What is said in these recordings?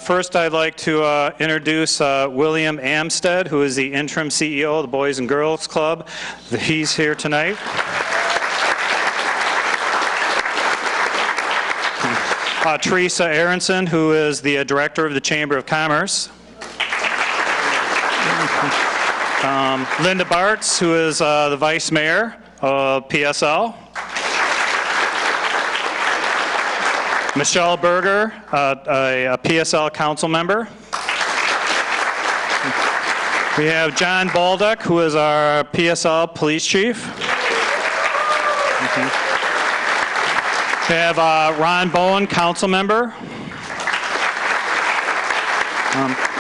First, I'd like to introduce William Amstead, who is the interim CEO of the Boys and Girls Club. He's here tonight. Teresa Aronson, who is the director of the Chamber of Commerce. Linda Bartz, who is the vice mayor of PSL. Michelle Berger, a PSL council member. We have John Baldock, who is our PSL police chief. We have Ron Bowen, council member.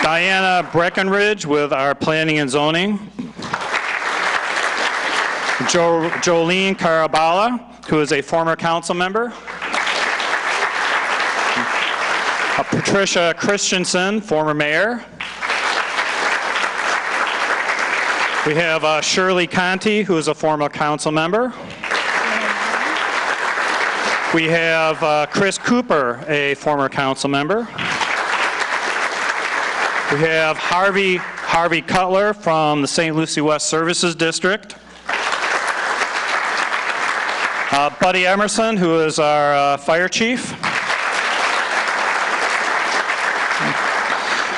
Diana Breckenridge with our planning and zoning. Jolene Carabala, who is a former council member. Patricia Christensen, former mayor. We have Shirley Conti, who is a former council member. We have Chris Cooper, a former council member. We have Harvey Cutler from the St. Lucie West Services District. Buddy Emerson, who is our fire chief.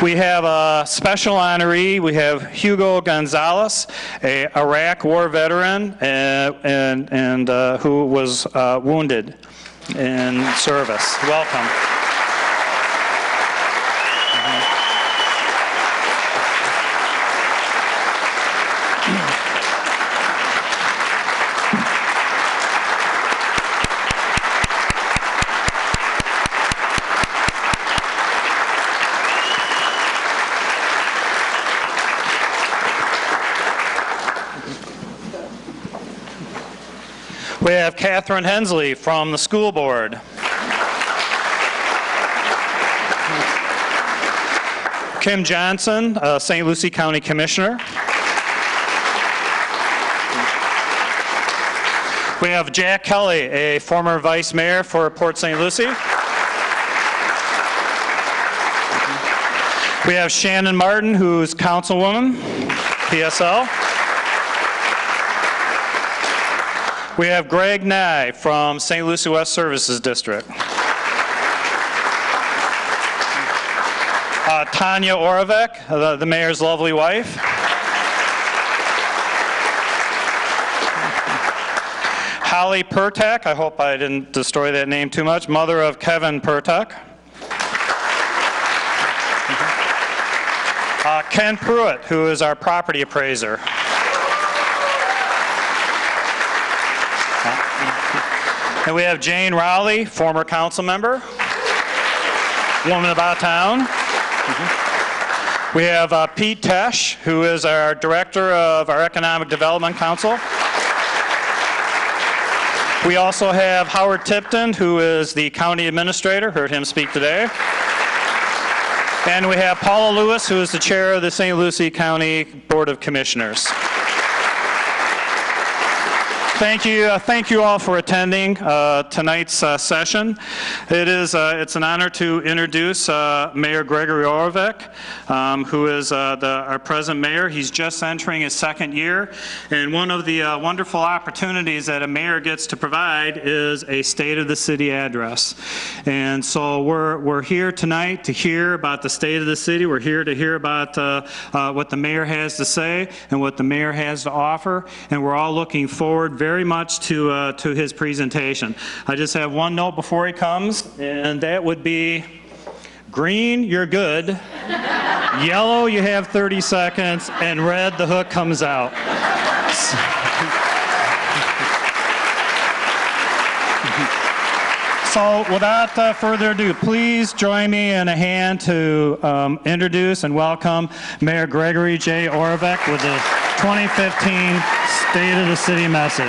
We have a special honoree. We have Hugo Gonzalez, a Iraq war veteran and who was wounded in service. Welcome. We have Catherine Hensley from the school board. Kim Johnson, St. Lucie County Commissioner. We have Jack Kelly, a former vice mayor for Port St. Lucie. We have Shannon Martin, who's councilwoman, PSL. We have Greg Nye from St. Lucie West Services District. Tanya Oravec, the mayor's lovely wife. Holly Pertak, I hope I didn't destroy that name too much, mother of Kevin Pertak. Ken Pruitt, who is our property appraiser. And we have Jane Rowley, former council member, woman about town. We have Pete Tesh, who is our director of our Economic Development Council. We also have Howard Tipton, who is the county administrator, heard him speak today. And we have Paula Lewis, who is the chair of the St. Lucie County Board of Commissioners. Thank you all for attending tonight's session. It's an honor to introduce Mayor Gregory Oravec, who is our present mayor. He's just entering his second year, and one of the wonderful opportunities that a mayor gets to provide is a State of the City address. And so we're here tonight to hear about the state of the city. We're here to hear about what the mayor has to say and what the mayor has to offer, and we're all looking forward very much to his presentation. I just have one note before he comes, and that would be green, you're good. Yellow, you have 30 seconds, and red, the hook comes out. So without further ado, please join me in a hand to introduce and welcome Mayor Gregory J. Oravec with the 2015 State of the City message.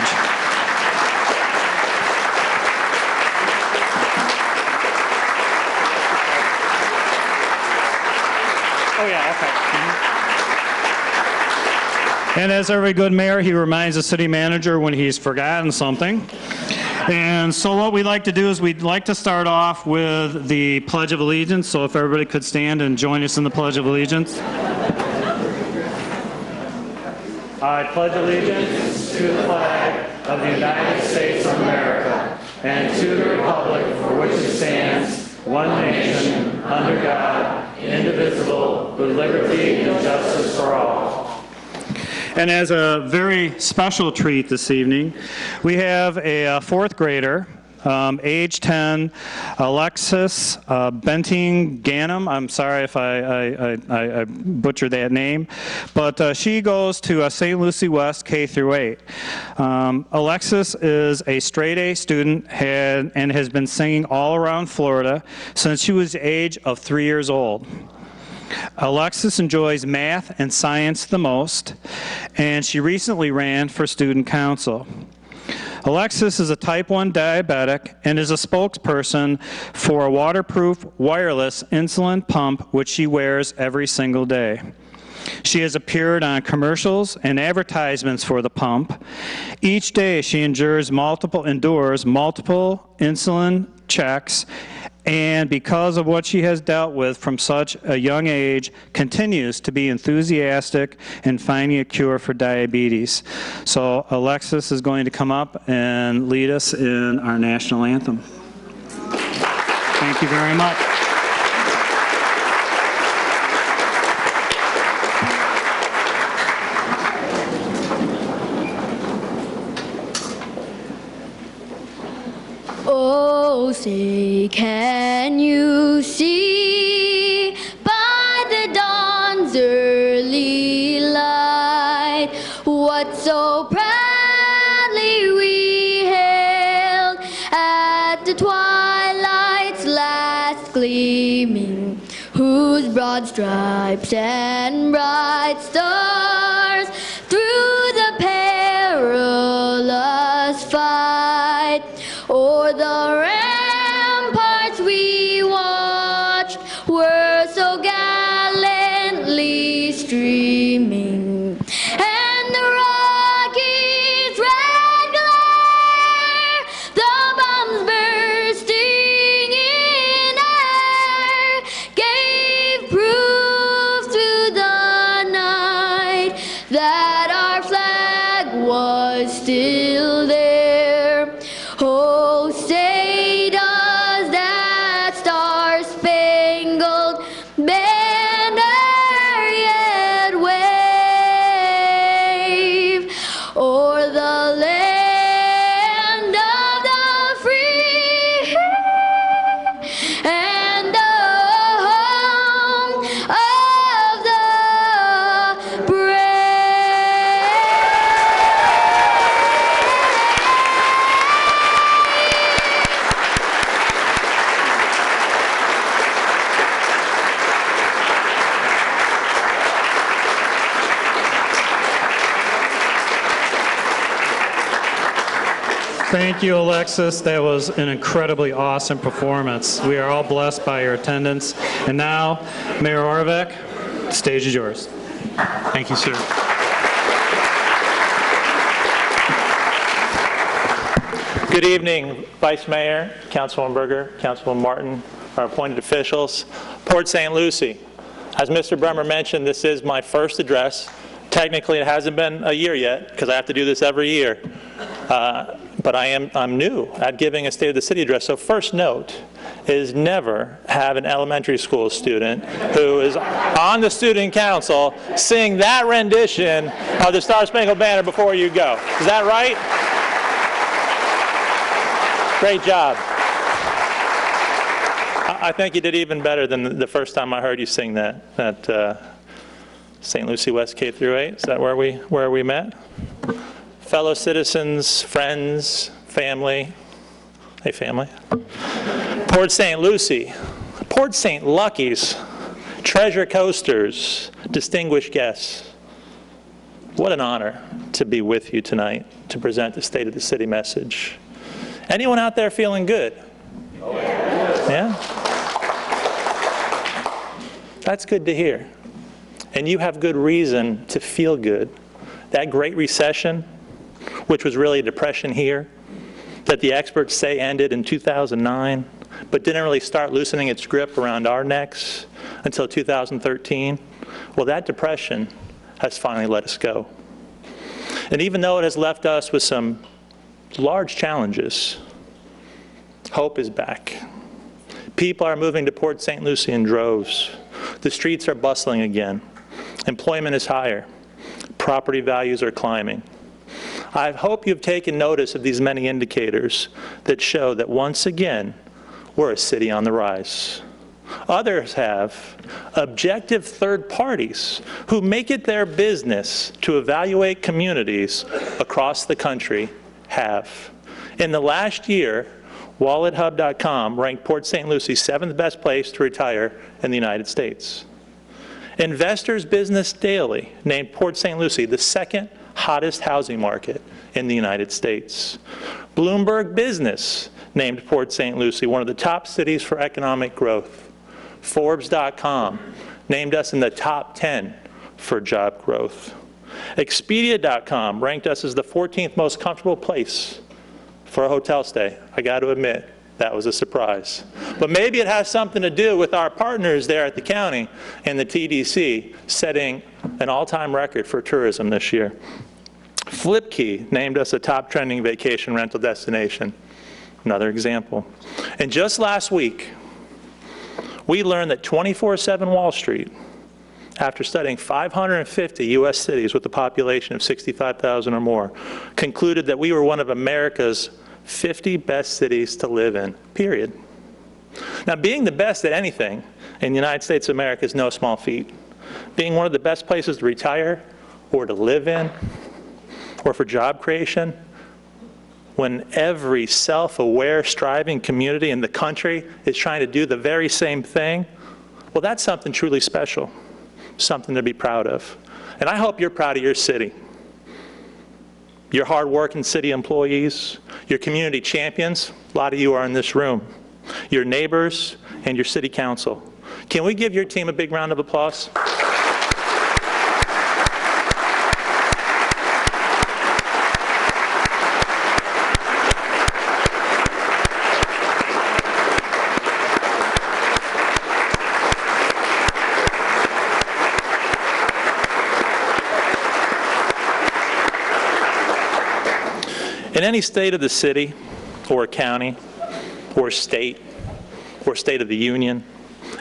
Oh yeah, okay. And as every good mayor, he reminds the city manager when he's forgotten something. And so what we'd like to do is we'd like to start off with the Pledge of Allegiance. So if everybody could stand and join us in the Pledge of Allegiance. I pledge allegiance to the flag of the United States of America and to the republic for which it stands, one nation, under God, indivisible, with liberty and justice for all. And as a very special treat this evening, we have a fourth grader, age 10, Alexis Benting Ganem. I'm sorry if I butchered that name, but she goes to St. Lucie West K through 8. Alexis is a straight A student and has been singing all around Florida since she was the age of 3 years old. Alexis enjoys math and science the most, and she recently ran for student council. Alexis is a type 1 diabetic and is a spokesperson for a waterproof wireless insulin pump which she wears every single day. She has appeared on commercials and advertisements for the pump. Each day she endures multiple insulin checks, and because of what she has dealt with from such a young age, continues to be enthusiastic in finding a cure for diabetes. So Alexis is going to come up and lead us in our national anthem. Thank you very much. Oh, say, can you see by the dawn's early light what so proudly we hailed at the twilight's last gleaming, whose broad stripes and bright stars through the perilous fight o'er the ramparts we watched were so gallantly streaming, and the Rockies' red glare, the bombs bursting in air, gave proof through the night that our flag was still there. Oh, say does that star-spangled banner yet wave o'er the land of the free and the home of the brave? Thank you, Alexis. That was an incredibly awesome performance. We are all blessed by your attendance. And now, Mayor Oravec, the stage is yours. Thank you, sir. Good evening, Vice Mayor, Councilwoman Berger, Councilwoman Martin, our appointed officials, Port St. Lucie. As Mr. Bremer mentioned, this is my first address. Technically, it hasn't been a year yet because I have to do this every year. But I'm new at giving a State of the City address. So first note is never have an elementary school student who is on the student council sing that rendition of the Star Spangled Banner before you go. Is that right? Great job. I think you did even better than the first time I heard you sing that at St. Lucie West K through 8. Is that where we met? Fellow citizens, friends, family. Hey, family. Port St. Lucie, Port St. Lucky's, treasure coasters, distinguished guests. What an honor to be with you tonight to present the State of the City message. Anyone out there feeling good? Yeah? That's good to hear. And you have good reason to feel good. That Great Recession, which was really a depression here, that the experts say ended in 2009, but didn't really start loosening its grip around our necks until 2013, well, that depression has finally let us go. And even though it has left us with some large challenges, hope is back. People are moving to Port St. Lucie in droves. The streets are bustling again. Employment is higher. Property values are climbing. I hope you've taken notice of these many indicators that show that once again, we're a city on the rise. Others have. Objective third parties who make it their business to evaluate communities across the country have. In the last year, WalletHub.com ranked Port St. Lucie 7th best place to retire in the United States. Investors Business Daily named Port St. Lucie the 2nd hottest housing market in the United States. Bloomberg Business named Port St. Lucie one of the top cities for economic growth. Forbes.com named us in the top 10 for job growth. Expedia.com ranked us as the 14th most comfortable place for a hotel stay. I got to admit, that was a surprise. But maybe it has something to do with our partners there at the county and the TDC setting an all-time record for tourism this year. Flipkey named us a top trending vacation rental destination. Another example. And just last week, we learned that 24/7 Wall Street, after studying 550 U.S. cities with a population of 65,000 or more, concluded that we were one of America's 50 best cities to live in, period. Now, being the best at anything in the United States of America is no small feat. Being one of the best places to retire or to live in or for job creation, when every self-aware, striving community in the country is trying to do the very same thing, well, that's something truly special, something to be proud of. And I hope you're proud of your city, your hard-working city employees, your community champions, a lot of you are in this room, your neighbors, and your city council. Can we give your team a big round of applause? In any state of the city, or county, or state of the union,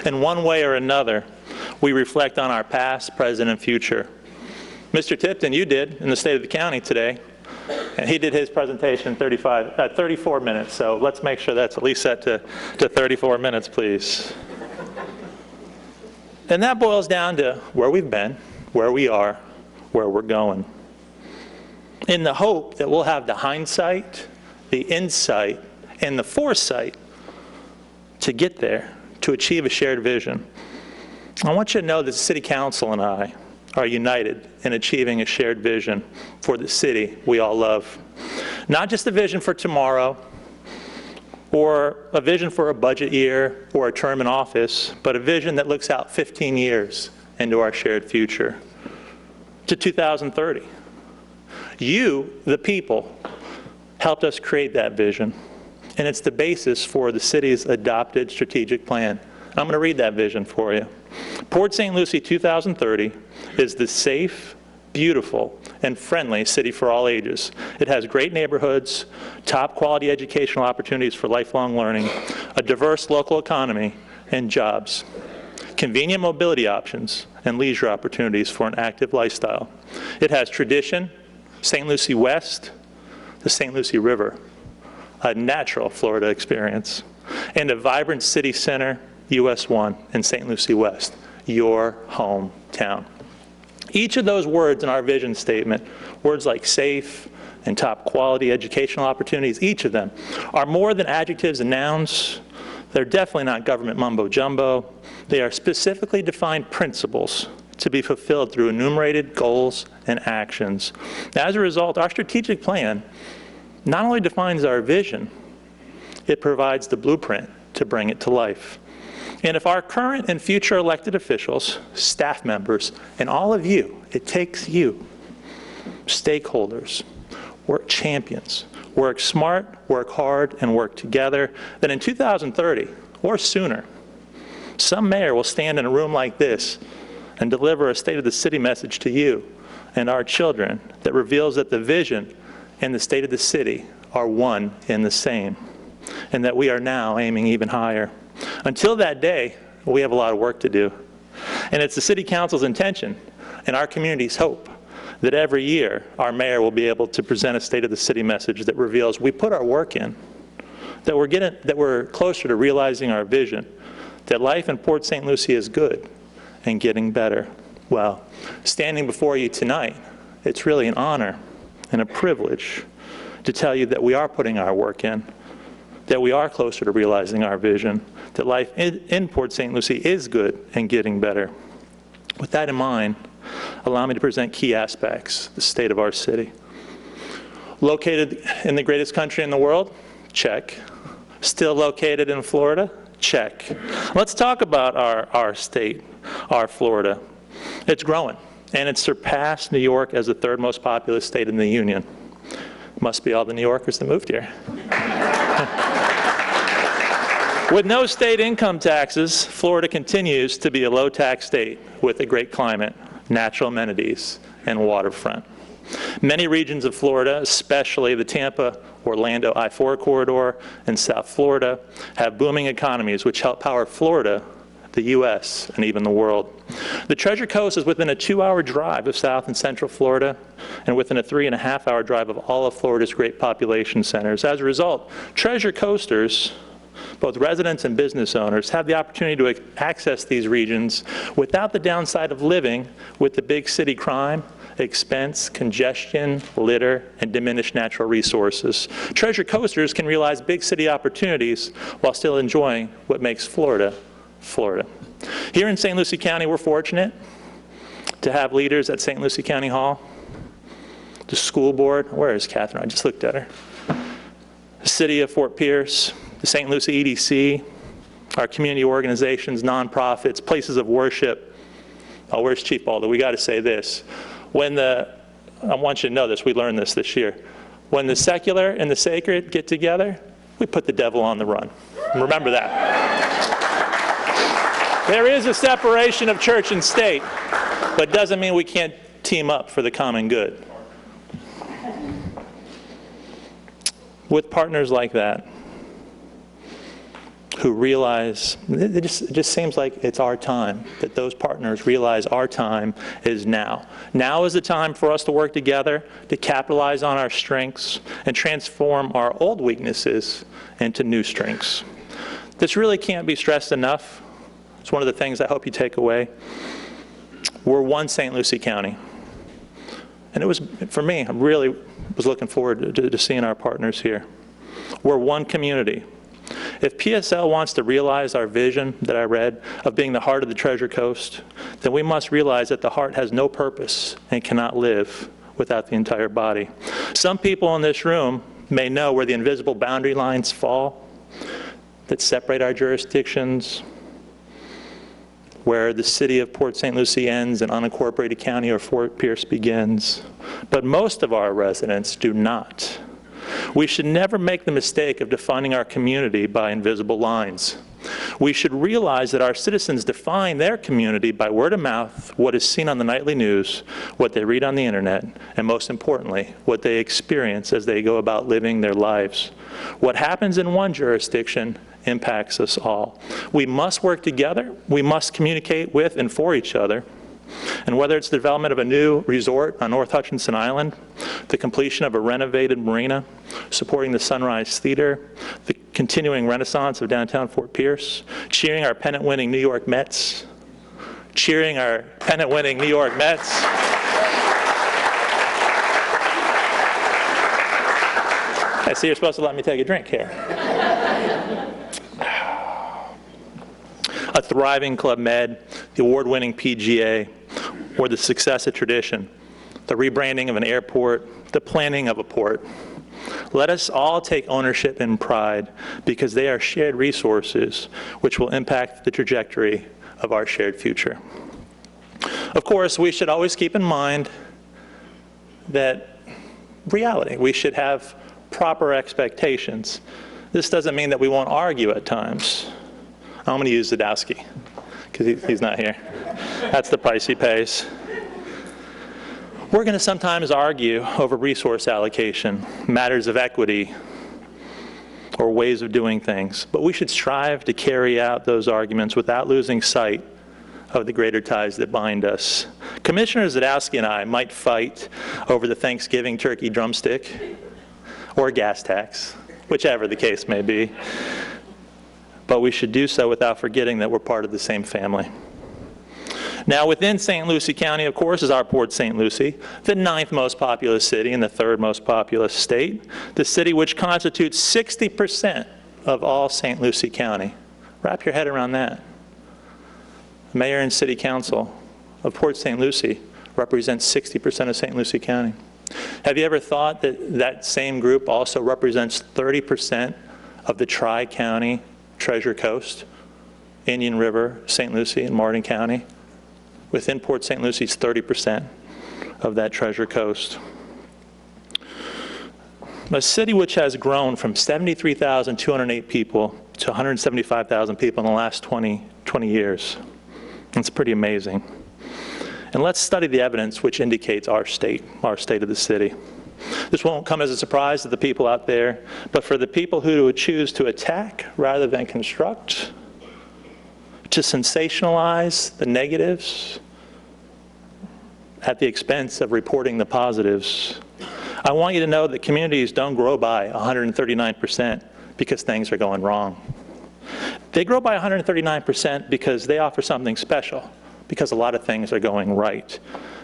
in one way or another, we reflect on our past, present, and future. Mr. Tipton, you did in the state of the county today, and he did his presentation in 34 minutes, so let's make sure that's at least set to 34 minutes, please. And that boils down to where we've been, where we are, where we're going, in the hope that we'll have the hindsight, the insight, and the foresight to get there, to achieve a shared vision. I want you to know that the City Council and I are united in achieving a shared vision for the city we all love. Not just a vision for tomorrow, or a vision for a budget year, or a term in office, but a vision that looks out 15 years into our shared future, to 2030. You, the people, helped us create that vision, and it's the basis for the city's adopted strategic plan. I'm going to read that vision for you. Port St. Lucie 2030 is the safe, beautiful, and friendly city for all ages. It has great neighborhoods, top quality educational opportunities for lifelong learning, a diverse local economy, and jobs, convenient mobility options, and leisure opportunities for an active lifestyle. It has tradition, St. Lucie West, the St. Lucie River, a natural Florida experience, and a vibrant city center, US 1 in St. Lucie West, your hometown. Each of those words in our vision statement, words like safe and top quality educational opportunities, each of them are more than adjectives and nouns. They're definitely not government mumbo jumbo. They are specifically defined principles to be fulfilled through enumerated goals and actions. As a result, our strategic plan not only defines our vision, it provides the blueprint to bring it to life. And if our current and future elected officials, staff members, and all of you, it takes you, stakeholders, work champions, work smart, work hard, and work together, then in 2030, or sooner, some mayor will stand in a room like this and deliver a State of the City message to you and our children that reveals that the vision and the state of the city are one and the same, and that we are now aiming even higher. Until that day, we have a lot of work to do. And it's the City Council's intention and our community's hope that every year our mayor will be able to present a State of the City message that reveals we put our work in, that we're closer to realizing our vision, that life in Port St. Lucie is good and getting better. Well, standing before you tonight, it's really an honor and a privilege to tell you that we are putting our work in, that we are closer to realizing our vision, that life in Port St. Lucie is good and getting better. With that in mind, allow me to present key aspects of the state of our city. Located in the greatest country in the world? Check. Still located in Florida? Check. Let's talk about our state, our Florida. It's growing, and it's surpassed New York as the third most populous state in the Union. Must be all the New Yorkers that moved here. With no state income taxes, Florida continues to be a low-tax state with a great climate, natural amenities, and waterfront. Many regions of Florida, especially the Tampa-Orlando I-4 corridor and South Florida, have booming economies which help power Florida, the U.S., and even the world. The Treasure Coast is within a 2-hour drive of South and Central Florida and within a 3.5-hour drive of all of Florida's great population centers. As a result, Treasure Coasters, both residents and business owners, have the opportunity to access these regions without the downside of living with the big city crime, expense, congestion, litter, and diminished natural resources. Treasure Coasters can realize big city opportunities while still enjoying what makes Florida, Florida. Here in St. Lucie County, we're fortunate to have leaders at St. Lucie County Hall, the school board. Where is Catherine? I just looked at her. The city of Fort Pierce, the St. Lucie EDC, our community organizations, nonprofits, places of worship. Oh, where's Chief Baldo? We got to say this. I want you to know this, we learned this year. When the secular and the sacred get together, we put the devil on the run. Remember that. There is a separation of church and state, but doesn't mean we can't team up for the common good. With partners like that, who realize, it just seems like it's our time, that those partners realize our time is now. Now is the time for us to work together, to capitalize on our strengths, and transform our old weaknesses into new strengths. This really can't be stressed enough. It's one of the things I hope you take away. We're one St. Lucie County. And it was, for me, I really was looking forward to seeing our partners here. We're one community. If PSL wants to realize our vision that I read of being the heart of the Treasure Coast, then we must realize that the heart has no purpose and cannot live without the entire body. Some people in this room may know where the invisible boundary lines fall that separate our jurisdictions, where the city of Port St. Lucie ends and unincorporated county or Fort Pierce begins. But most of our residents do not. We should never make the mistake of defining our community by invisible lines. We should realize that our citizens define their community by word of mouth, what is seen on the nightly news, what they read on the internet, and most importantly, what they experience as they go about living their lives. What happens in one jurisdiction impacts us all. We must work together. We must communicate with and for each other. And whether it's the development of a new resort on North Hutchinson Island, the completion of a renovated marina, supporting the Sunrise Theater, the continuing renaissance of downtown Fort Pierce, cheering our pennant-winning New York Mets, I see you're supposed to let me take a drink here. A thriving Club Med, the award-winning PGA, or the success of tradition, the rebranding of an airport, the planning of a port. Let us all take ownership and pride because they are shared resources which will impact the trajectory of our shared future. Of course, we should always keep in mind that reality. We should have proper expectations. This doesn't mean that we won't argue at times. I'm going to use Zadowski, because he's not here. That's the price he pays. We're going to sometimes argue over resource allocation, matters of equity, or ways of doing things. But we should strive to carry out those arguments without losing sight of the greater ties that bind us. Commissioner Zadowski and I might fight over the Thanksgiving turkey drumstick or gas tax, whichever the case may be. But we should do so without forgetting that we're part of the same family. Now, within St. Lucie County, of course, is our Port St. Lucie, the 9th most populous city and the 3rd most populous state, the city which constitutes 60% of all St. Lucie County. Wrap your head around that. Mayor and City Council of Port St. Lucie represents 60% of St. Lucie County. Have you ever thought that that same group also represents 30% of the Tri-County Treasure Coast, Indian River, St. Lucie, and Martin County? Within Port St. Lucie, it's 30% of that Treasure Coast. A city which has grown from 73,208 people to 175,000 people in the last 20 years. It's pretty amazing. And let's study the evidence which indicates our state of the city. This won't come as a surprise to the people out there, but for the people who would choose to attack rather than construct, to sensationalize the negatives at the expense of reporting the positives, I want you to know that communities don't grow by 139% because things are going wrong. They grow by 139% because they offer something special, because a lot of things are going right.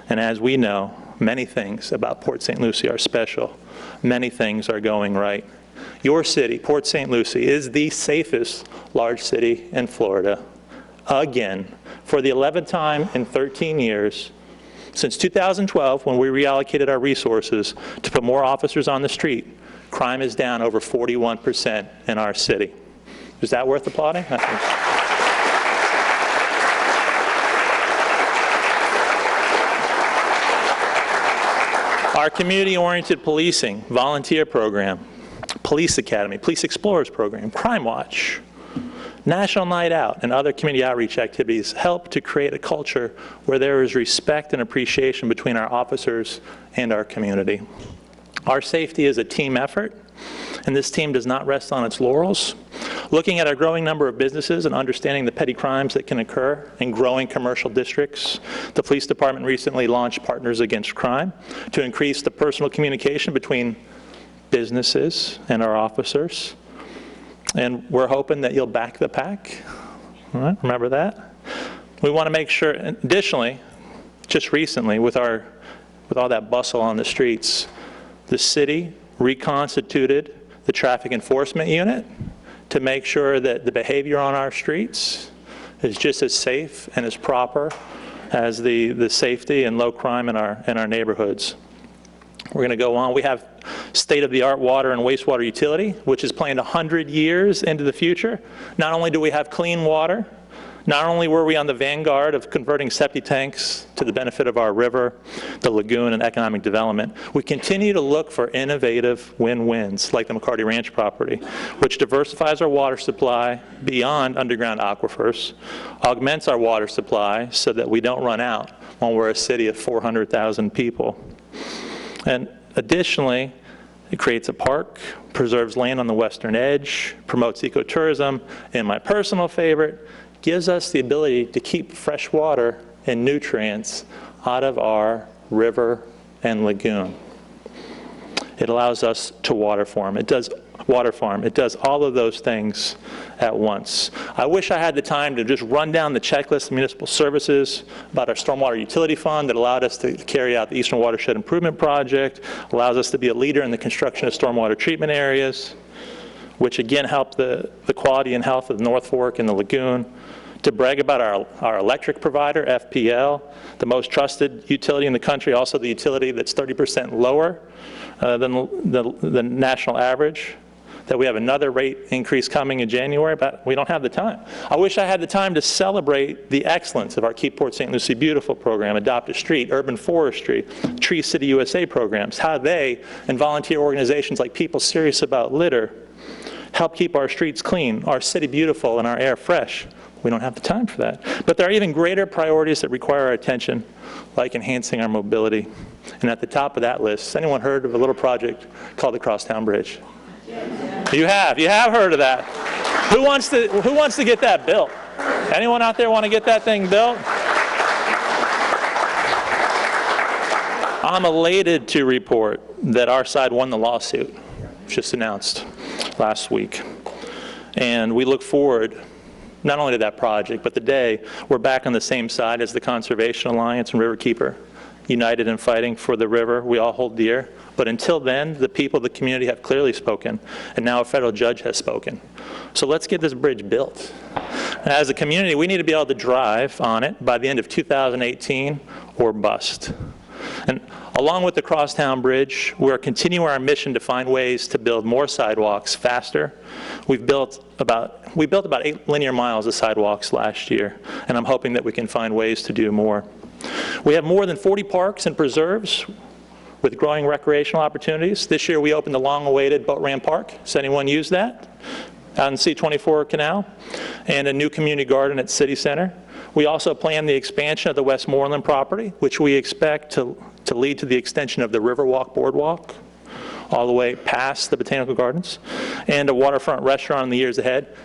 And as we know, many things about Port St. Lucie are special. Many things are going right. Your city, Port St. Lucie, is the safest large city in Florida. Again, for the 11th time in 13 years, since 2012, when we reallocated our resources to put more officers on the street, crime is down over 41% in our city. Is that worth applauding? Our community-oriented policing, volunteer program, police academy, police explorers program, Crime Watch, National Night Out, and other community outreach activities help to create a culture where there is respect and appreciation between our officers and our community. Our safety is a team effort, and this team does not rest on its laurels. Looking at our growing number of businesses and understanding the petty crimes that can occur in growing commercial districts, the police department recently launched Partners Against Crime to increase the personal communication between businesses and our officers. And we're hoping that you'll back the pack. All right, remember that? We want to make sure, additionally, just recently, with all that bustle on the streets, the city reconstituted the traffic enforcement unit to make sure that the behavior on our streets is just as safe and as proper as the safety and low crime in our neighborhoods. We're going to go on. We have state-of-the-art water and wastewater utility, which is planned 100 years into the future. Not only do we have clean water, not only were we on the vanguard of converting septic tanks to the benefit of our river, the lagoon, and economic development, we continue to look for innovative win-wins, like the McCarty Ranch property, which diversifies our water supply beyond underground aquifers, augments our water supply so that we don't run out when we're a city of 400,000 people. And additionally, it creates a park, preserves land on the western edge, promotes ecotourism, and my personal favorite, gives us the ability to keep fresh water and nutrients out of our river and lagoon. It allows us to water farm. It does all of those things at once. I wish I had the time to just run down the checklist of municipal services about our stormwater utility fund that allowed us to carry out the Eastern Watershed Improvement Project, allows us to be a leader in the construction of stormwater treatment areas, which again help the quality and health of the North Fork and the lagoon, to brag about our electric provider, FPL, the most trusted utility in the country, also the utility that's 30% lower than the national average, that we have another rate increase coming in January, but we don't have the time. I wish I had the time to celebrate the excellence of our Keep Port St. Lucie Beautiful program, Adopt a Street, Urban Forestry, Tree City USA programs, how they and volunteer organizations like People Serious About Litter help keep our streets clean, our city beautiful, and our air fresh. We don't have the time for that. But there are even greater priorities that require our attention, like enhancing our mobility. And at the top of that list, has anyone heard of a little project called the Crosstown Bridge? You have heard of that. Who wants to get that built? Anyone out there want to get that thing built? I'm elated to report that our side won the lawsuit, just announced last week. And we look forward not only to that project, but the day we're back on the same side as the Conservation Alliance and Riverkeeper, united in fighting for the river we all hold dear. But until then, the people of the community have clearly spoken, and now a federal judge has spoken. So let's get this bridge built. As a community, we need to be able to drive on it by the end of 2018 or bust. And along with the Crosstown Bridge, we're continuing our mission to find ways to build more sidewalks faster. We built about 8 linear miles of sidewalks last year, and I'm hoping that we can find ways to do more. We have more than 40 parks and preserves with growing recreational opportunities. This year we opened the long-awaited Boat Ramp Park. Has anyone used that? Out in C-24 Canal, and a new community garden at City Center. We also plan the expansion of the Westmoreland property, which we expect to lead to the extension of the Riverwalk Boardwalk all the way past the Botanical Gardens, and a waterfront restaurant in the years ahead.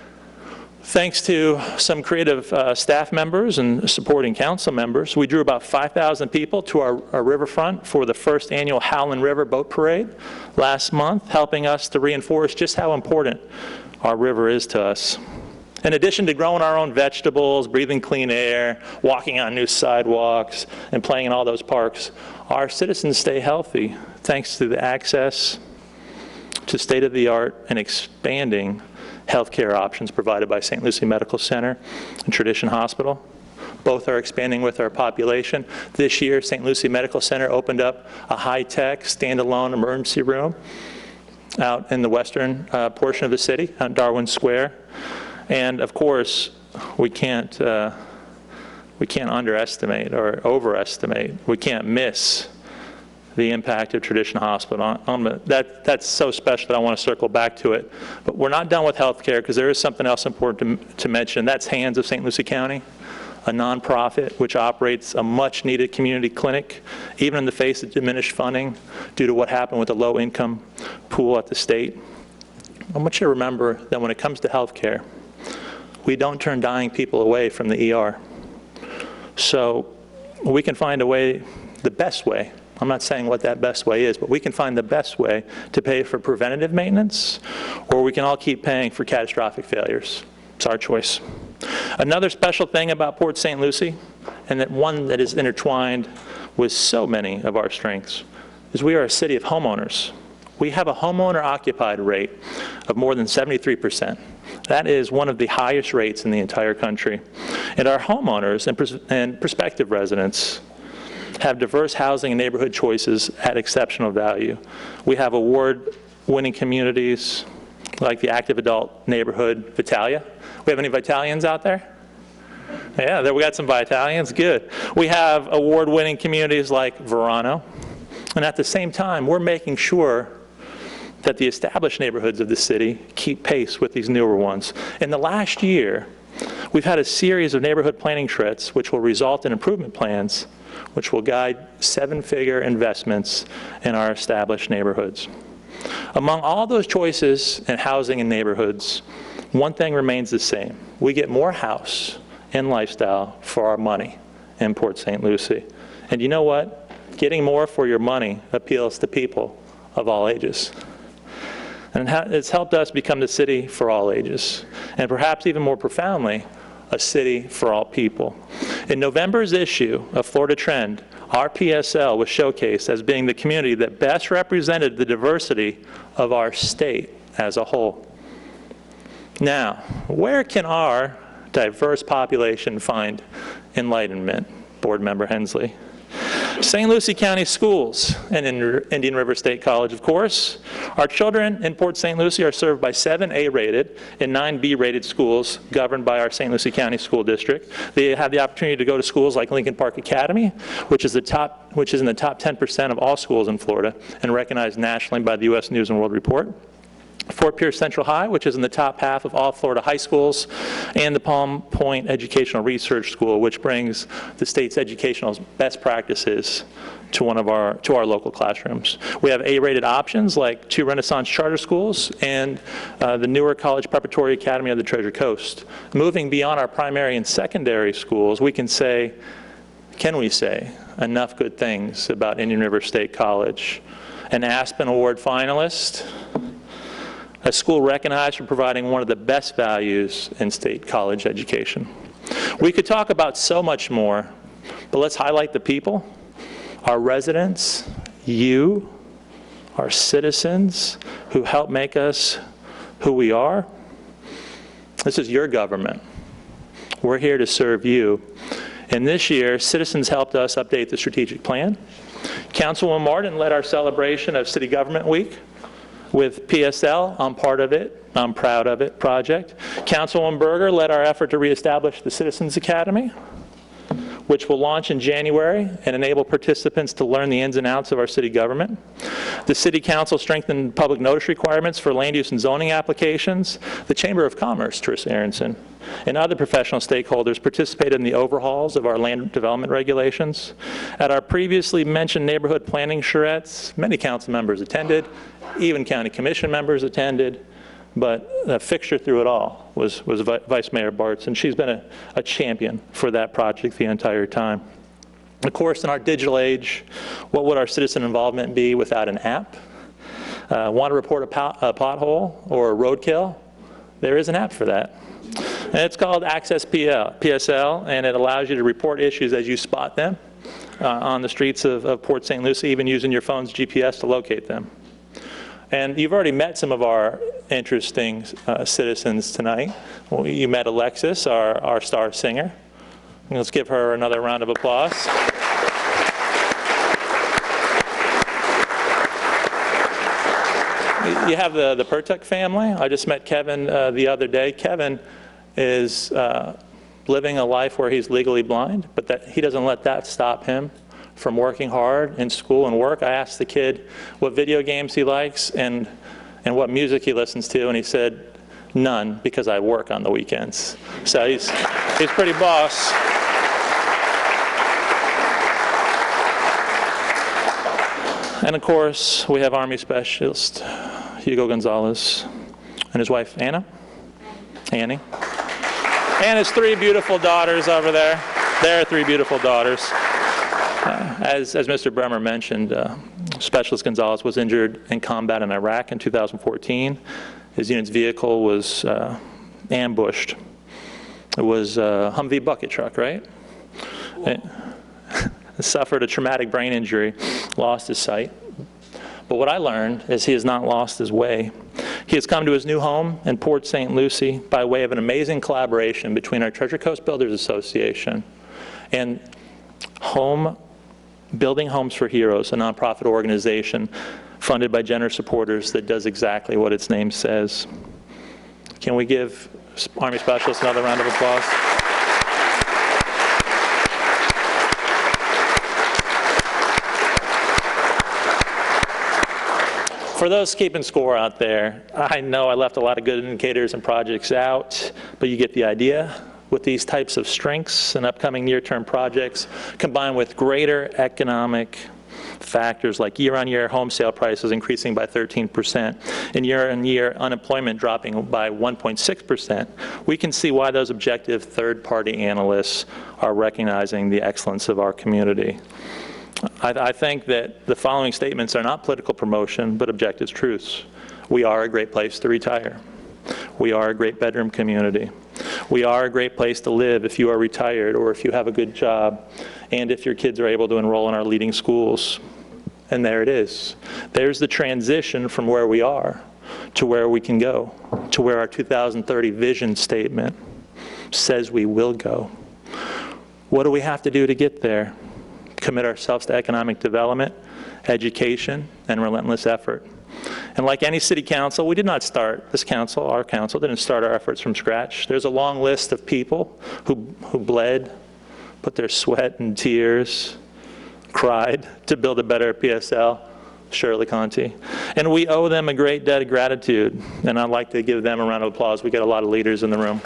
Thanks to some creative staff members and supporting council members, we drew about 5,000 people to our riverfront for the first annual Howland River Boat Parade last month, helping us to reinforce just how important our river is to us. In addition to growing our own vegetables, breathing clean air, walking on new sidewalks, and playing in all those parks, our citizens stay healthy thanks to the access to state-of-the-art and expanding healthcare options provided by St. Lucie Medical Center and Tradition Hospital. Both are expanding with our population. This year, St. Lucie Medical Center opened up a high-tech, standalone emergency room out in the western portion of the city, on Darwin Square. And of course, we can't underestimate or overestimate, we can't miss the impact of Tradition Hospital. That's so special that I want to circle back to it. But we're not done with healthcare, because there is something else important to mention. That's Hands of St. Lucie County, a nonprofit which operates a much-needed community clinic, even in the face of diminished funding due to what happened with the low-income pool at the state. I want you to remember that when it comes to healthcare, we don't turn dying people away from the ER. So we can find a way, the best way, I'm not saying what that best way is, but we can find the best way to pay for preventative maintenance, or we can all keep paying for catastrophic failures. It's our choice. Another special thing about Port St. Lucie, and that one that is intertwined with so many of our strengths, is we are a city of homeowners. We have a homeowner-occupied rate of more than 73%. That is one of the highest rates in the entire country. And our homeowners and prospective residents have diverse housing and neighborhood choices at exceptional value. We have award-winning communities like the active adult neighborhood Vitalia. We have any Vitalians out there? Yeah, there we got some Vitalians, good. We have award-winning communities like Verano. And at the same time, we're making sure that the established neighborhoods of the city keep pace with these newer ones. In the last year, we've had a series of neighborhood planning trips which will result in improvement plans which will guide seven-figure investments in our established neighborhoods. Among all those choices in housing and neighborhoods, one thing remains the same. We get more house and lifestyle for our money in Port St. Lucie. And you know what? Getting more for your money appeals to people of all ages. And it's helped us become the city for all ages, and perhaps even more profoundly, a city for all people. In November's issue of Florida Trend, our PSL was showcased as being the community that best represented the diversity of our state as a whole. Now, where can our diverse population find enlightenment, Board Member Hensley? St. Lucie County Schools and in Indian River State College, of course. Our children in Port St. Lucie are served by 7 A-rated and 9 B-rated schools governed by our St. Lucie County School District. They have the opportunity to go to schools like Lincoln Park Academy, which is in the top 10% of all schools in Florida and recognized nationally by the U.S. News and World Report. Fort Pierce Central High, which is in the top half of all Florida high schools, and the Palm Point Educational Research School, which brings the state's educational best practices to our local classrooms. We have A-rated options like 2 Renaissance charter schools and the newer College Preparatory Academy of the Treasure Coast. Moving beyond our primary and secondary schools, can we say enough good things about Indian River State College? An Aspen Award finalist, a school recognized for providing one of the best values in state college education. We could talk about so much more, but let's highlight the people, our residents, you, our citizens who help make us who we are. This is your government. We're here to serve you. And this year, citizens helped us update the strategic plan. Councilwoman Martin led our celebration of City Government Week with PSL, I'm part of it, I'm proud of it, project. Councilwoman Berger led our effort to reestablish the Citizens Academy, which will launch in January and enable participants to learn the ins and outs of our city government. The City Council strengthened public notice requirements for land use and zoning applications. The Chamber of Commerce, Teresa Aronson, and other professional stakeholders participated in the overhauls of our land development regulations. At our previously mentioned neighborhood planning charrettes, many council members attended, even county commission members attended, but the fixture through it all was Vice Mayor Bartz, and she's been a champion for that project the entire time. Of course, in our digital age, what would our citizen involvement be without an app? Want to report a pothole or a roadkill? There is an app for that. And it's called Access PSL, and it allows you to report issues as you spot them on the streets of Port St. Lucie, even using your phone's GPS to locate them. And you've already met some of our interesting citizens tonight. Well, you met Alexis, our star singer. Let's give her another round of applause. You have the Pertuk family. I just met Kevin the other day. Kevin is living a life where he's legally blind, but he doesn't let that stop him from working hard in school and work. I asked the kid what video games he likes and what music he listens to, and he said, none, because I work on the weekends. So he's pretty boss. And of course, we have Army Specialist Hugo Gonzalez and his wife, Annie, and his 3 beautiful daughters over there. There are 3 beautiful daughters. As Mr. Bremer mentioned, Specialist Gonzalez was injured in combat in Iraq in 2014. His unit's vehicle was ambushed. It was a Humvee bucket truck, right? It suffered a traumatic brain injury, lost his sight. But what I learned is he has not lost his way. He has come to his new home in Port St. Lucie by way of an amazing collaboration between our Treasure Coast Builders Association and Building Homes for Heroes, a nonprofit organization funded by generous supporters that does exactly what its name says. Can we give Army Specialists another round of applause? For those keeping score out there, I know I left a lot of good indicators and projects out, but you get the idea. With these types of strengths and upcoming near-term projects, combined with greater economic factors like year-on-year home sale prices increasing by 13% and year-on-year unemployment dropping by 1.6%, we can see why those objective third-party analysts are recognizing the excellence of our community. I think that the following statements are not political promotion, but objective truths. We are a great place to retire. We are a great bedroom community. We are a great place to live if you are retired or if you have a good job and if your kids are able to enroll in our leading schools. And there it is. There's the transition from where we are to where we can go, to where our 2030 vision statement says we will go. What do we have to do to get there? commit ourselves to economic development, education, and relentless effort. And like any city council, we did not start, this council, our council, didn't start our efforts from scratch. There's a long list of people who bled, put their sweat and tears, cried to build a better PSL, Shirley Conti. And we owe them a great debt of gratitude, and I'd like to give them a round of applause. We got a lot of leaders in the room.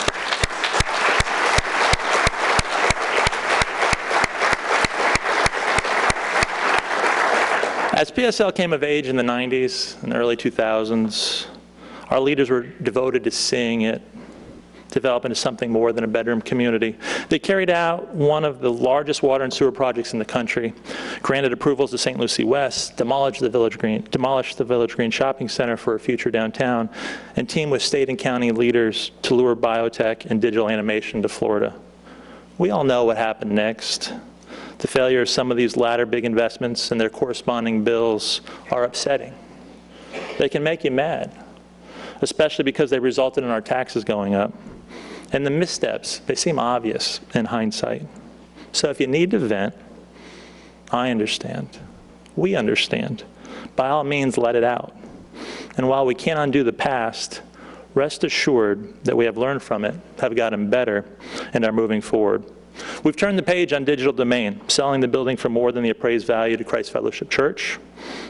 As PSL came of age in the 90s and early 2000s, our leaders were devoted to seeing it develop into something more than a bedroom community. They carried out one of the largest water and sewer projects in the country, granted approvals to St. Lucie West, demolished the Village Green Shopping Center for a future downtown, and teamed with state and county leaders to lure biotech and digital animation to Florida. We all know what happened next. The failure of some of these latter big investments and their corresponding bills are upsetting. They can make you mad, especially because they resulted in our taxes going up. And the missteps, they seem obvious in hindsight. So if you need to vent, I understand. We understand. By all means, let it out. And while we can't undo the past, rest assured that we have learned from it, have gotten better, and are moving forward. We've turned the page on digital domain, selling the building for more than the appraised value to Christ Fellowship Church.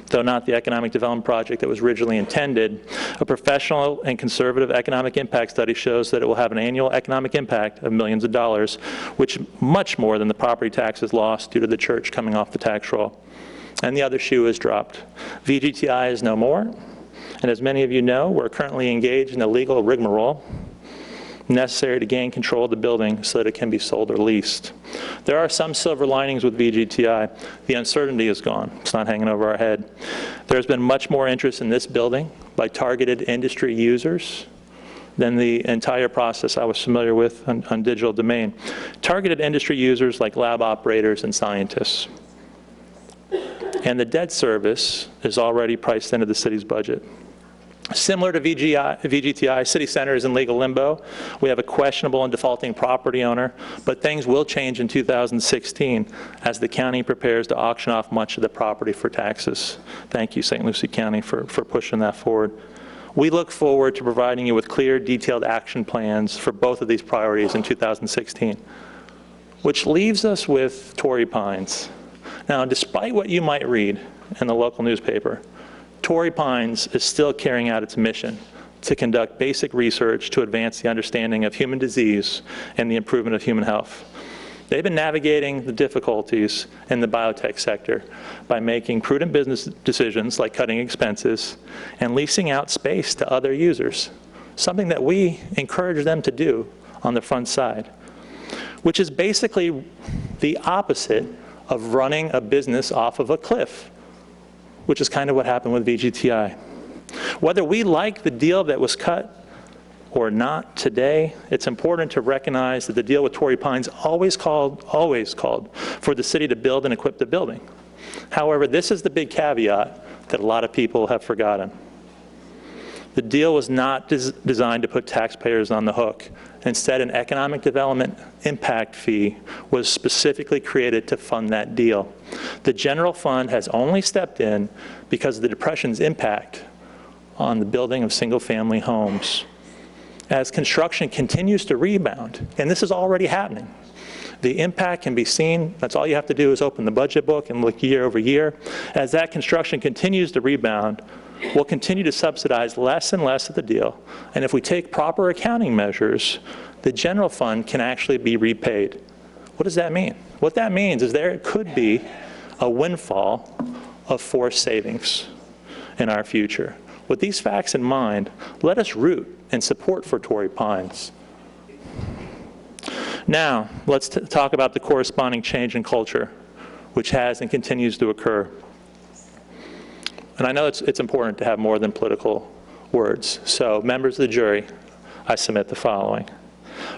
Though not the economic development project that was originally intended, a professional and conservative economic impact study shows that it will have an annual economic impact of millions of dollars, which much more than the property taxes lost due to the church coming off the tax roll. And the other shoe is dropped. VGTI is no more. And as many of you know, we're currently engaged in a legal rigmarole necessary to gain control of the building so that it can be sold or leased. There are some silver linings with VGTI. The uncertainty is gone. It's not hanging over our head. There's been much more interest in this building by targeted industry users than the entire process I was familiar with on digital domain. Targeted industry users like lab operators and scientists. And the debt service is already priced into the city's budget. Similar to VGTI, City Center is in legal limbo. We have a questionable and defaulting property owner, but things will change in 2016 as the county prepares to auction off much of the property for taxes. Thank you, St. Lucie County, for pushing that forward. We look forward to providing you with clear, detailed action plans for both of these priorities in 2016, which leaves us with Torrey Pines. Now, despite what you might read in the local newspaper, Torrey Pines is still carrying out its mission to conduct basic research to advance the understanding of human disease and the improvement of human health. They've been navigating the difficulties in the biotech sector by making prudent business decisions like cutting expenses and leasing out space to other users, something that we encourage them to do on the front side, which is basically the opposite of running a business off of a cliff, which is kind of what happened with VGTI. Whether we like the deal that was cut or not today, it's important to recognize that the deal with Torrey Pines always called for the city to build and equip the building. However, this is the big caveat that a lot of people have forgotten. The deal was not designed to put taxpayers on the hook. Instead, an economic development impact fee was specifically created to fund that deal. The general fund has only stepped in because of the Depression's impact on the building of single-family homes. As construction continues to rebound, and this is already happening, the impact can be seen. That's all you have to do is open the budget book and look year over year. As that construction continues to rebound, we'll continue to subsidize less and less of the deal. And if we take proper accounting measures, the general fund can actually be repaid. What does that mean? What that means is there could be a windfall of forced savings in our future. With these facts in mind, let us root and support for Torrey Pines. Now, let's talk about the corresponding change in culture, which has and continues to occur. And I know it's important to have more than political words. So, members of the jury, I submit the following.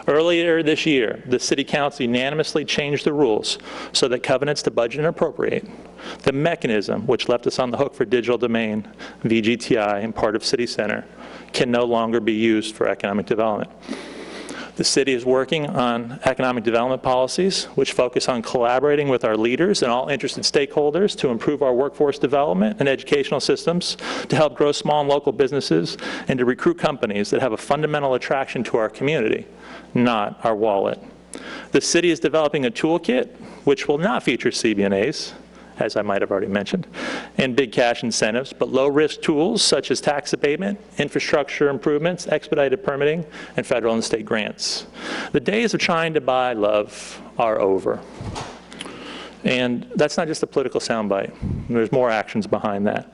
Earlier this year, the City Council unanimously changed the rules so that covenants to budget and appropriate, the mechanism which left us on the hook for digital domain, VGTI, and part of City Center, can no longer be used for economic development. The city is working on economic development policies, which focus on collaborating with our leaders and all interested stakeholders to improve our workforce development and educational systems, to help grow small and local businesses, and to recruit companies that have a fundamental attraction to our community, not our wallet. The city is developing a toolkit which will not feature CB&As, as I might have already mentioned, and big cash incentives, but low-risk tools such as tax abatement, infrastructure improvements, expedited permitting, and federal and state grants. The days of trying to buy love are over. And that's not just a political soundbite. There's more actions behind that,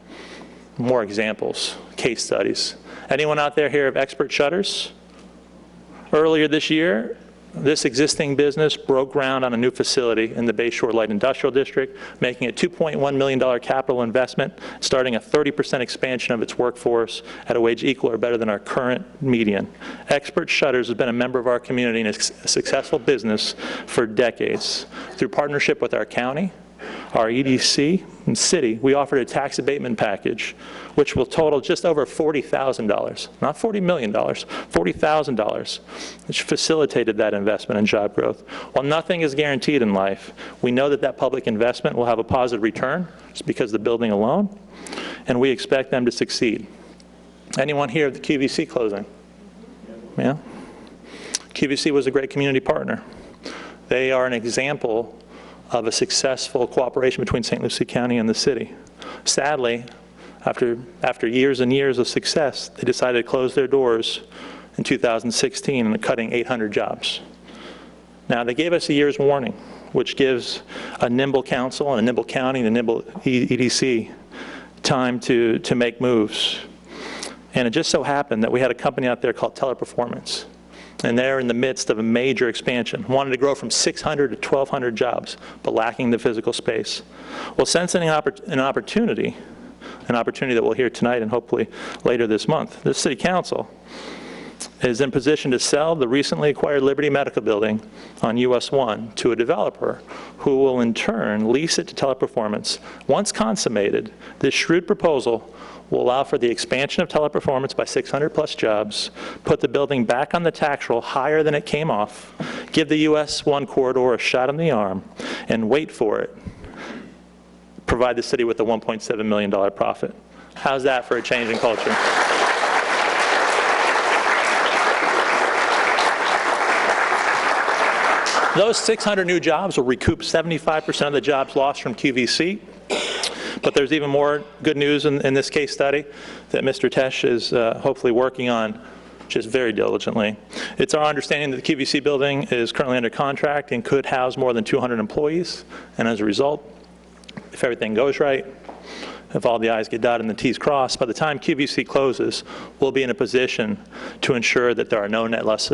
more examples, case studies. Anyone out there hear of Expert Shutters? Earlier this year, this existing business broke ground on a new facility in the Bayshore Light Industrial District, making a $2.1 million capital investment, starting a 30% expansion of its workforce at a wage equal or better than our current median. Expert Shutters has been a member of our community and a successful business for decades. Through partnership with our county, our EDC, and city, we offered a tax abatement package which will total just over $40,000, not $40 million, $40,000, which facilitated that investment and job growth. While nothing is guaranteed in life, we know that that public investment will have a positive return just because of the building alone, and we expect them to succeed. Anyone here of the QVC closing? Yeah? QVC was a great community partner. They are an example of a successful cooperation between St. Lucie County and the city. Sadly, after years and years of success, they decided to close their doors in 2016 and cutting 800 jobs. Now, they gave us a year's warning, which gives a nimble council and a nimble county and a nimble EDC time to make moves. And it just so happened that we had a company out there called Teleperformance. And they're in the midst of a major expansion, wanted to grow from 600 to 1,200 jobs, but lacking the physical space. Well, sensing an opportunity that we'll hear tonight and hopefully later this month, the City Council is in position to sell the recently acquired Liberty Medical Building on US 1 to a developer who will in turn lease it to Teleperformance. Once consummated, this shrewd proposal will allow for the expansion of Teleperformance by 600 plus jobs, put the building back on the tax roll higher than it came off, give the US 1 corridor a shot in the arm, and wait for it, provide the city with a $1.7 million profit. How's that for a change in culture? Those 600 new jobs will recoup 75% of the jobs lost from QVC. But there's even more good news in this case study that Mr. Tesh is hopefully working on just very diligently. It's our understanding that the QVC building is currently under contract and could house more than 200 employees. And as a result, if everything goes right, if all the I's get dotted and the T's crossed, by the time QVC closes, we'll be in a position to ensure that there are no net loss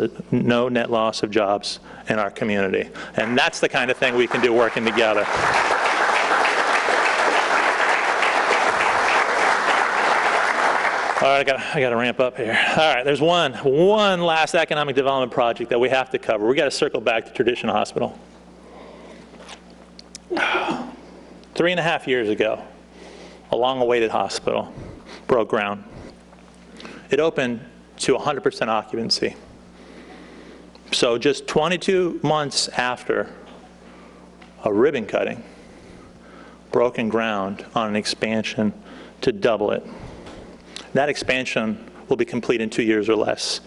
of jobs in our community. And that's the kind of thing we can do working together. All right, I got to ramp up here. All right, there's one last economic development project that we have to cover. We got to circle back to Tradition Hospital. 3.5 years ago, a long-awaited hospital broke ground. It opened to 100% occupancy. So just 22 months after a ribbon cutting, broken ground on an expansion to double it. That expansion will be complete in 2 years or less.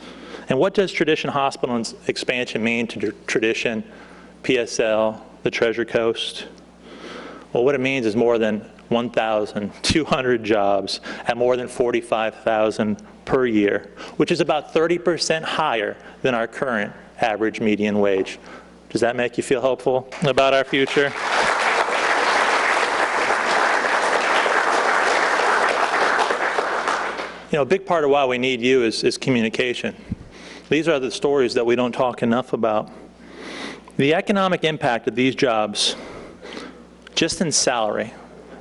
And what does Tradition Hospital's expansion mean to Tradition, PSL, the Treasure Coast? Well, what it means is more than 1,200 jobs at more than $45,000 per year, which is about 30% higher than our current average median wage. Does that make you feel hopeful about our future? You know, a big part of why we need you is communication. These are the stories that we don't talk enough about. The economic impact of these jobs, just in salary,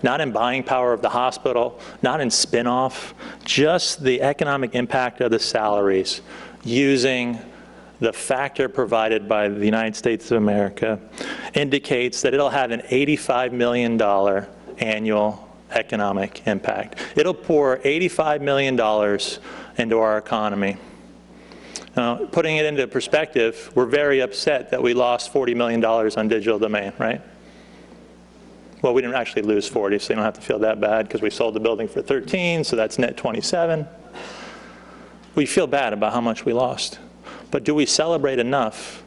not in buying power of the hospital, not in spin-off, just the economic impact of the salaries using the factor provided by the United States of America indicates that it'll have an $85 million annual economic impact. It'll pour $85 million into our economy. Now, putting it into perspective, we're very upset that we lost $40 million on digital domain, right? Well, we didn't actually lose 40, so you don't have to feel that bad because we sold the building for 13, so that's net 27. We feel bad about how much we lost. But do we celebrate enough?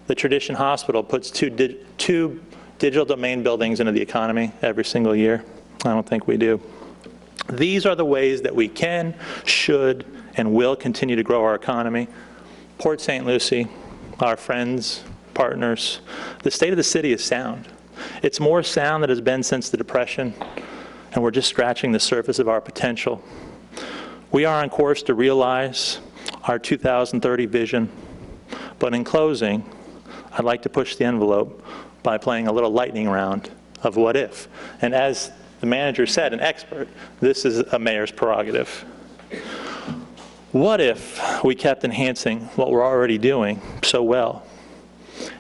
The Tradition Hospital puts two digital domain buildings into the economy every single year. I don't think we do. These are the ways that we can, should, and will continue to grow our economy. Port St. Lucie, our friends, partners, the state of the city is sound. It's more sound than it has been since the Depression, and we're just scratching the surface of our potential. We are on course to realize our 2030 vision, but in closing, I'd like to push the envelope by playing a little lightning round of what if. And as the manager said, an expert, this is a mayor's prerogative. What if we kept enhancing what we're already doing so well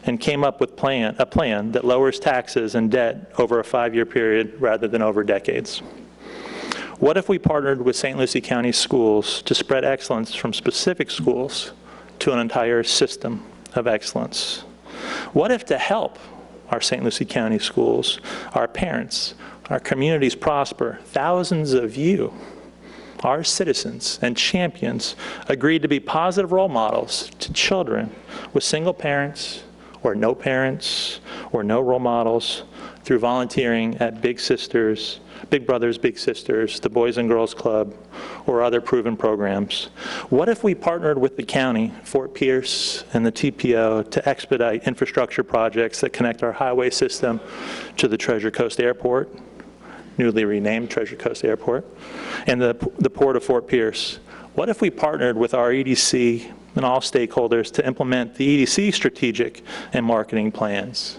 and came up with a plan that lowers taxes and debt over a 5-year period rather than over decades? What if we partnered with St. Lucie County schools to spread excellence from specific schools to an entire system of excellence? What if, to help our St. Lucie County schools, our parents, our communities prosper, thousands of you, our citizens and champions, agreed to be positive role models to children with single parents or no role models through volunteering at Big Brothers Big Sisters, the Boys and Girls Club, or other proven programs? What if we partnered with the county, Fort Pierce, and the TPO to expedite infrastructure projects that connect our highway system to the Treasure Coast Airport, newly renamed Treasure Coast Airport, and the Port of Fort Pierce? What if we partnered with our EDC and all stakeholders to implement the EDC strategic and marketing plans?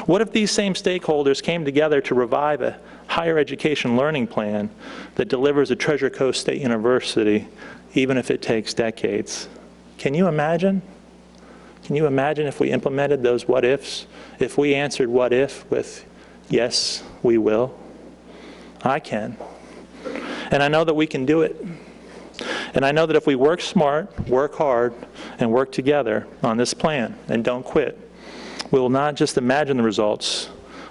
What if these same stakeholders came together to revive a higher education learning plan that delivers a Treasure Coast State University, even if it takes decades? Can you imagine? Can you imagine if we implemented those what ifs? If we answered what if with, yes, we will? I can. And I know that we can do it. And I know that if we work smart, work hard, and work together on this plan and don't quit, we will not just imagine the results,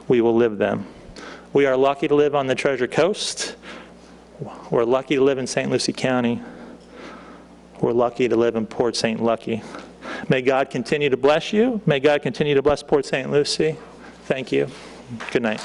we will live them. We are lucky to live on the Treasure Coast. We're lucky to live in St. Lucie County. We're lucky to live in Port St. Lucie. May God continue to bless you. May God continue to bless Port St. Lucie. Thank you. Good night.